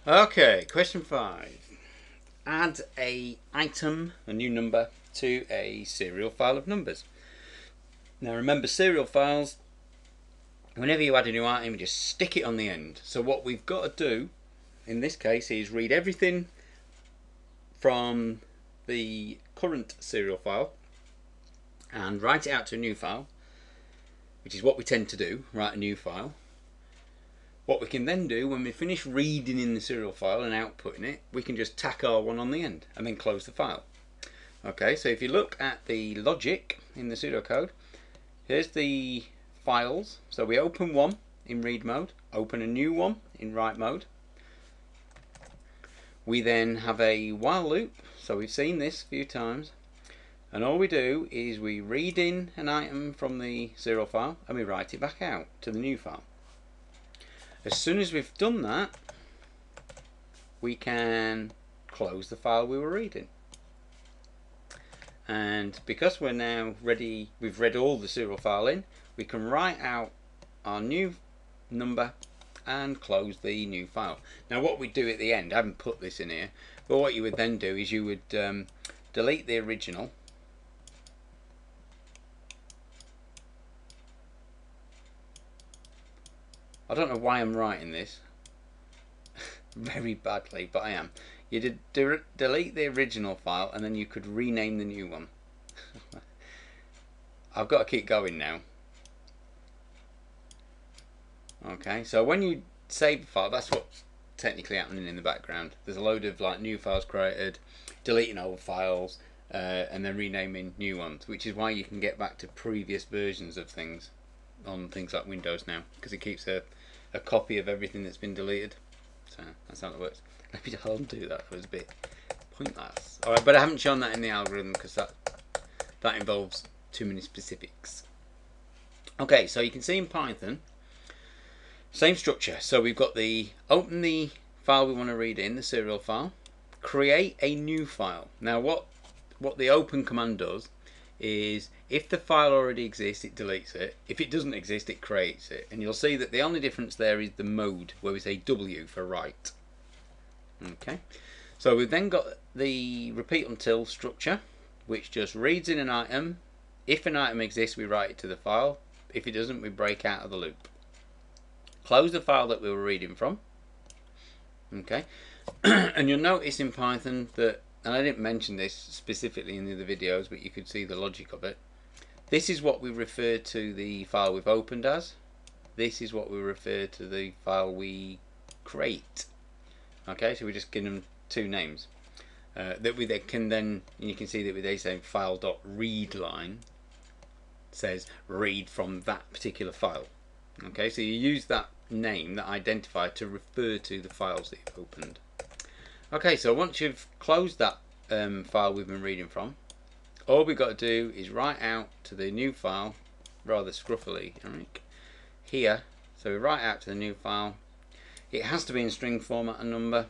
Okay, question 5. Add a new number, to a serial file of numbers. Now remember, serial files, whenever you add a new item, you just stick it on the end. So what we've got to do in this case is read everything from the current serial file and write it out to a new file, which is what we tend to do, write a new file. What we can then do when we finish reading in the serial file and outputting it, we can just tack R1 on the end and then close the file. Okay, so if you look at the logic in the pseudocode, here's the files. So we open one in read mode, open a new one in write mode. We then have a while loop, so we've seen this a few times, and all we do is we read in an item from the serial file and we write it back out to the new file. As soon as we've done that, we can close the file we were reading. And because we're now ready, we've read all the serial file in, we can write out our new number and close the new file. Now what we do at the end, I haven't put this in here, but what you would then do is you would delete the original. I don't know why I'm writing this very badly, but I am. You delete the original file and then you could rename the new one. I've got to keep going now. Okay, so when you save the file, that's what's technically happening in the background. There's a load of like new files created, deleting old files, and then renaming new ones, which is why you can get back to previous versions of things on things like Windows now, because it keeps a copy of everything that's been deleted. So that's how it works. Let me undo that, it was a bit pointless. Alright, but I haven't shown that in the algorithm because that involves too many specifics. Okay, so you can see in Python, same structure. So we've got the open the file we want to read in, the serial file, create a new file. Now what the open command does is if the file already exists, it deletes it. If it doesn't exist, it creates it. And you'll see that the only difference there is the mode, where we say W for write. Okay, so we've then got the repeat until structure, which just reads in an item. If an item exists, we write it to the file. If it doesn't, we break out of the loop. Close the file that we were reading from. Okay, and you'll notice in Python that, and I didn't mention this specifically in the other videos, but you could see the logic of it. This is what we refer to the file we've opened as. This is what we refer to the file we create. Okay, so we just give them two names. That we can then, you can see that with a saying file.readline says read from that particular file. Okay, so you use that name, that identifier, to refer to the files that you've opened. Okay, so once you've closed that file we've been reading from, all we've got to do is write out to the new file, rather scruffily, Eric, here. So we write out to the new file. It has to be in string format and number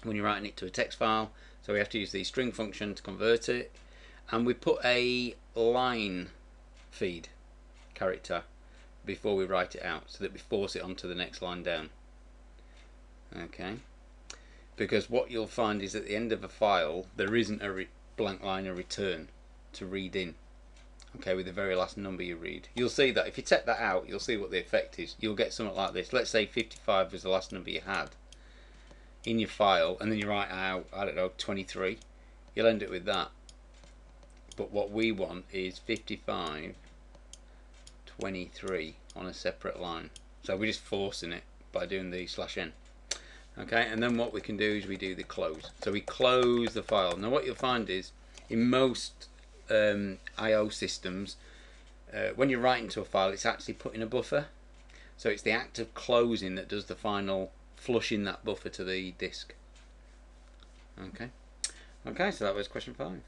when you're writing it to a text file, so we have to use the string function to convert it, and we put a line feed character before we write it out, so that we force it onto the next line down. Okay, because what you'll find is at the end of a file there isn't a blank line of return to read in. Okay, with the very last number you read, you'll see that if you take that out, you'll see what the effect is. You'll get something like this. Let's say 55 was the last number you had in your file, and then you write out, I don't know, 23. You'll end up with that. But what we want is 55 23 on a separate line, so we're just forcing it by doing the /n. Okay, and then what we can do is we do the close. So we close the file. Now what you'll find is in most I/O systems, when you're writing to a file, it's actually put in a buffer. So it's the act of closing that does the final flushing that buffer to the disk. Okay, so that was question 5.